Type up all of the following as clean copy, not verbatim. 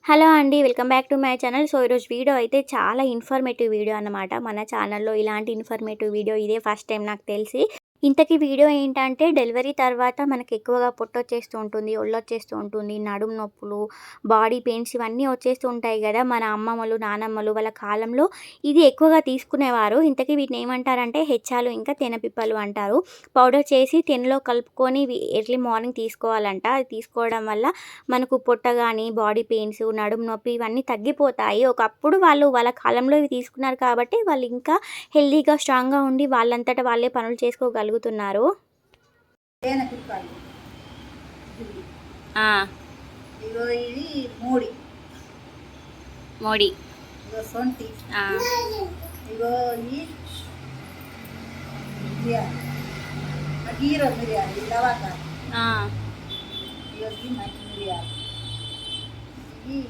Hello అండి. Welcome back to my channel. So, ఈరోజు video అయితే చాలా ఇన్ఫర్మేటివ్ వీడియో అన్నమాట. మన ఛానల్‌లో ఇలాంటి ఇన్ఫర్మేటివ్ వీడియో ఇదే ఫస్ట్ టైం నాకు తెలిసి. ఇంతకీ వీడియో ఏంటంటే డెలివరీ తర్వాత మనకి ఎక్కువగా పొట్టొచ్చేస్తూ ఉంటుంది, ఒళ్ళొచ్చేస్తూ ఉంటుంది, నడుము నొప్పులు, బాడీ పెయిన్స్ ఇవన్నీ వచ్చేస్తూ ఉంటాయి గదా! మన అమ్మమ్మలు, నానమ్మలు వాళ్ళ కాలంలో ఇది ఎక్కువగా తీసుకునేవారు. ఇంతకీ వీటిని ఏమంటారంటే హెచ్చాలు ఇంకా తేనెపిప్పలు అంటారు. పౌడర్ చేసి తేనెలో కలుపుకొని ఎర్లీ మార్నింగ్ తీసుకోవాలంట. అది తీసుకోవడం వల్ల మనకు పొట్ట గానీ, బాడీ పెయిన్స్, నడుము నొప్పి ఇవన్నీ తగ్గిపోతాయి. ఒకప్పుడు వాళ్ళు వాళ్ళ కాలంలో ఇవి తీసుకున్నారు కాబట్టి వాళ్ళు ఇంకా హెల్తీగా, స్ట్రాంగ్‌గా ఉండి వాళ్ళంతట వాళ్ళే పనులు చేసుకోగలుగుతున్నారు. తేనెపిప్పాలు ఇవి. ఆ! ఇగో ఇది మూడి, మోడీ. ఇగో సొంటి, ఆ! ఇగో ఈ మిరియాలు, హీరో మిరియాలు, ఈ లవంగాలు, ఆ! ఇగో ఈ మంచి మిరియాలు, ఇవి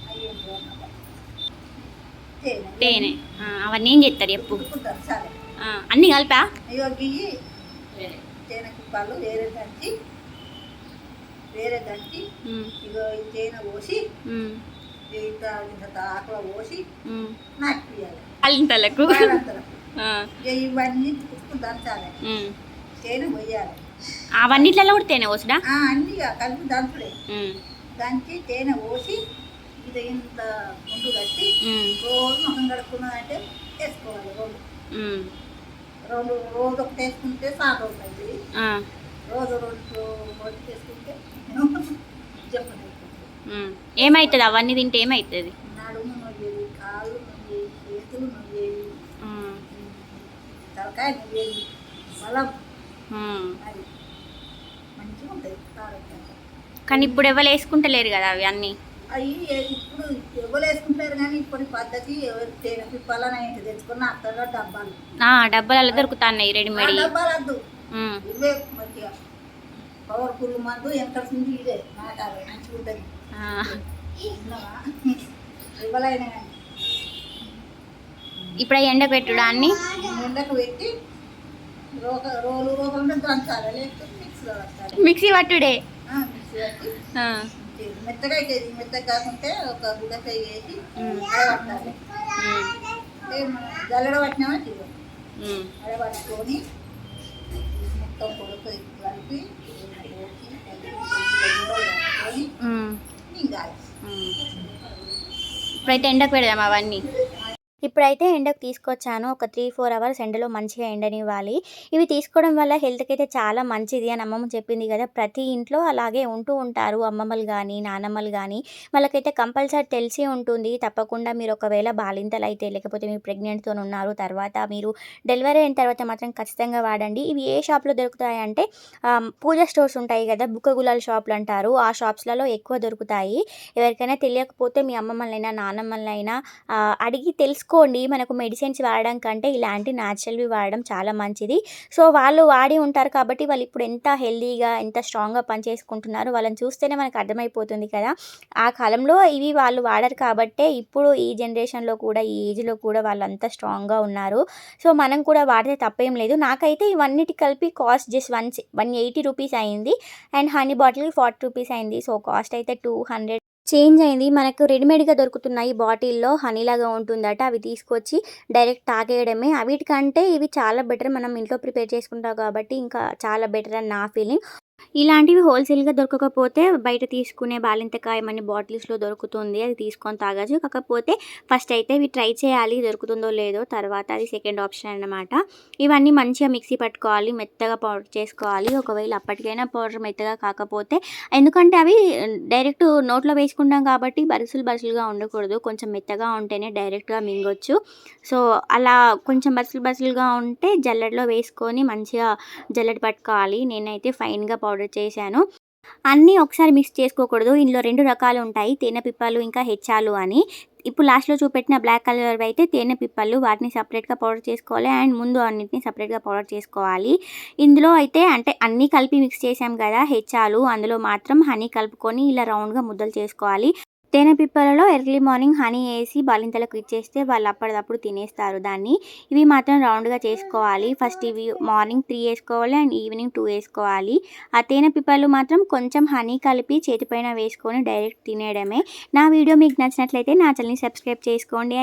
అయ్యేంటి అన్నమాట. తేనె తేనె. ఆ! అవన్నీ ఏం జేత్తరు జెప్పు? ఉడుకుతారు సరే. ఆ! అన్నీ కలిపా? ఇగో ఇవి తేనెపిప్పాలు వేరే దంచి హ్మ్. ఇగో ఈ తేనె పోసి హ్మ్. ఇంత ఇంత ఆకులో పోసి హ్మ్. నాటిపియాలి అల్లింతలకు. బాలంతరం. ఆ! ఇక ఇవన్నీ ఉప్పు దంచాలి, హ్మ్. తేనె పోయాలి. అవన్నిట్లలో కూడా తేనె పోసుడా? అన్నీ ఇక కలిపి దంచుడే. హ్మ్. దంచి తేనె పోసి ఇది ఇంత ముందు కట్టి హ్మ్. రోజు మొహం కడుక్కున్నదంటే వేసుకోవాలి. హ్మ్. రోజు ఒకటి వేసుకుంటే సాగు అవుతుంది. ఆ! రోజు రెండు ఒకటి వేసుకుంటే చెప్పండి. హ్మ్. ఏమైతది అవన్నీ తింటే ఏమైతది? నడుము నొయ్యేది, కాళ్ళు నొయ్యేది, చేతులు నొయ్యేది, హ్మ్. తలకాయ నొయ్యేది, బలం హ్మ్. అది మంచిగా ఉంటుంది ఆరోగ్యంగా. కానీ ఇప్పుడు ఎవరు వేసుకుంటలేరు కదా అవి అన్నీ. అవి ఇప్పుడు ఎవరు వేసుకుంటారు కానీ ఇప్పటి పద్ధతి ఎవరు తేనె పిప్పాలని ఏంటి తెచ్చుకున్న అక్కడ డబ్బాలు, ఆ! డబ్బాలలో దొరుకుతాన్నాయి ఆ రెడీమేడ్. డబ్బాలు వద్దు, హ్మ్. ఇవే మంచిగా పవర్ఫుల్ మందు ఎంతసింది ఇదే నాటాలి మంచిగా ఉంటుంది. ఆ! విన్నావా? ఎవరైనా కానీ ఇప్పుడు అయి ఎండకు పెట్టుడా అన్ని? ఎండకు పెట్టి రోలు దంచాలి, లేకపోతే మిక్సీలో పెట్టాలి. మిక్సీ పట్టుడే. మిక్సీ పట్టి ఆ! మెత్తగా అవుతుంది. మెత్తగా కాకుంటే ఒక గుడ్డకాయ వేసి హ్మ్. అడబట్టాలి. హ్మ్. అంటే జల్లెడ పట్టినామా తీరు హ్మ్. అడబట్టుకొని మొత్తం కొడుకు కలిపి కలుపుకొని హ్మ్. మింగాలి. హ్మ్. ఇప్పుడైతే ఎండకు పెడదాం అవన్నీ. ఇప్పుడైతే ఎండకు తీసుకొచ్చాను. ఒక 3, 4 అవర్స్ ఎండలో మంచిగా ఎండనివ్వాలి. ఇవి తీసుకోవడం వల్ల హెల్త్‌కైతే చాలా మంచిది అని అమ్మమ్మ చెప్పింది కదా! ప్రతి ఇంట్లో అలాగే ఉంటూ ఉంటారు. అమ్మమ్మలు గానీ, నానమ్మలు గానీ వాళ్ళకైతే కంపల్సరీ తెలిసి ఉంటుంది. తప్పకుండా మీరు ఒకవేళ బాలింతలైతే లేకపోతే మీరు ప్రెగ్నెంట్‌తోనున్నారు. తర్వాత మీరు డెలివరీ అయిన తర్వాత మాత్రం ఖచ్చితంగా వాడండి. ఇవి ఏ షాప్‌లో దొరుకుతాయంటే పూజ స్టోర్స్ ఉంటాయి కదా! బుక్క గులాల్ షాపులంటారు. ఆ షాప్స్‌లలో ఎక్కువ దొరుకుతాయి. ఎవరికైనా తెలియకపోతే మీ అమ్మమ్మలైనా, నానమ్మలైనా అడిగి తెలుసుకోండి. మనకు మెడిసిన్స్ వాడడం కంటే ఇలాంటి న్యాచురల్‌వి వాడడం చాలా మంచిది. సో, వాళ్ళు వాడి ఉంటారు కాబట్టి వాళ్ళు ఇప్పుడు ఎంత హెల్తీగా, ఎంత స్ట్రాంగ్‌గా పనిచేసుకుంటున్నారో వాళ్ళని చూస్తేనే మనకు అర్థమైపోతుంది కదా! ఆ కాలంలో ఇవి వాళ్ళు వాడరు కాబట్టే ఇప్పుడు ఈ జనరేషన్‌లో కూడా, ఈ ఏజ్‌లో కూడా వాళ్ళంతా స్ట్రాంగ్‌గా ఉన్నారు. సో, మనం కూడా వాడితే తప్పేం లేదు. నాకైతే ఇవన్నిటికి కలిపి కాస్ట్ జస్ట్ 180 రూపీస్ అయింది. అండ్ హనీ బాటిల్‌కి 40 రూపీస్ అయింది. సో, కాస్ట్ అయితే 200 చేంజ్ అయింది. మనకు రెడీమేడ్‌గా దొరుకుతున్నాయి బాటిల్‌లో హనీలాగా ఉంటుందట. అవి తీసుకొచ్చి డైరెక్ట్ తాగేయడమే. వీటికంటే ఇవి చాలా బెటర్. మనం ఇంట్లో ప్రిపేర్ చేసుకుంటాం కాబట్టి ఇంకా చాలా బెటర్ అని నా ఫీలింగ్. ఇలాంటివి హోల్‌సేల్‌గా దొరకకపోతే బయట తీసుకునే బాలింతకాయ మని బాటిల్స్‌లో దొరుకుతుంది. అది తీసుకొని తాగొచ్చు. కాకపోతే ఫస్ట్ అయితే ఇవి ట్రై చేయాలి దొరుకుతుందో లేదో. తర్వాత అది సెకండ్ ఆప్షన్ అన్నమాట. ఇవన్నీ మంచిగా మిక్సీ పట్టుకోవాలి. మెత్తగా పౌడర్ చేసుకోవాలి. ఒకవేళ అప్పటికైనా పౌడర్ మెత్తగా కాకపోతే ఎందుకంటే అవి డైరెక్ట్ నోట్లో వేసుకుంటాం కాబట్టి బరుసులుగా ఉండకూడదు. కొంచెం మెత్తగా ఉంటేనే డైరెక్ట్‌గా మింగొచ్చు. సో, అలా కొంచెం బరుసులుగా ఉంటే జల్లెడలో వేసుకొని మంచిగా జల్లెడ పట్టుకోవాలి. నేనైతే ఫైన్‌గా పౌడర్ చేశాను. అన్నీ ఒకసారి మిక్స్ చేసుకోకూడదు. ఇందులో 2 రకాలు ఉంటాయి. తేనె పిప్పలు ఇంకా హెచ్చాలు అని. ఇప్పుడు లాస్ట్‌లో చూపెట్టిన బ్లాక్ కలర్‌వి అయితే తేనె పిప్పలు. వాటిని సెపరేట్‌గా పౌడర్ చేసుకోవాలి. అండ్ ముందు అన్నిటిని సెపరేట్‌గా పౌడర్ చేసుకోవాలి. ఇందులో అయితే అంటే అన్నీ కలిపి మిక్స్ చేసాం కదా! హెచ్చాలు అందులో మాత్రం హనీ కలుపుకొని ఇలా రౌండ్‌గా ముద్దలు చేసుకోవాలి. తేనె పిప్పలలో ఎర్లీ మార్నింగ్ హనీ వేసి బాలింతలకు ఇచ్చేస్తే వాళ్ళు అప్పటిదప్పుడు తినేస్తారు దాన్ని. ఇవి మాత్రం రౌండ్గా చేసుకోవాలి. ఫస్ట్ ఇవి మార్నింగ్ 3 వేసుకోవాలి అండ్ ఈవినింగ్ 2 వేసుకోవాలి. ఆ తేనె పిప్పలు మాత్రం కొంచెం హనీ కలిపి చేతిపైన వేసుకొని డైరెక్ట్ తినేయడమే. నా వీడియో మీకు నచ్చినట్లయితే నా ఛానల్ని సబ్స్క్రైబ్ చేసుకోండి.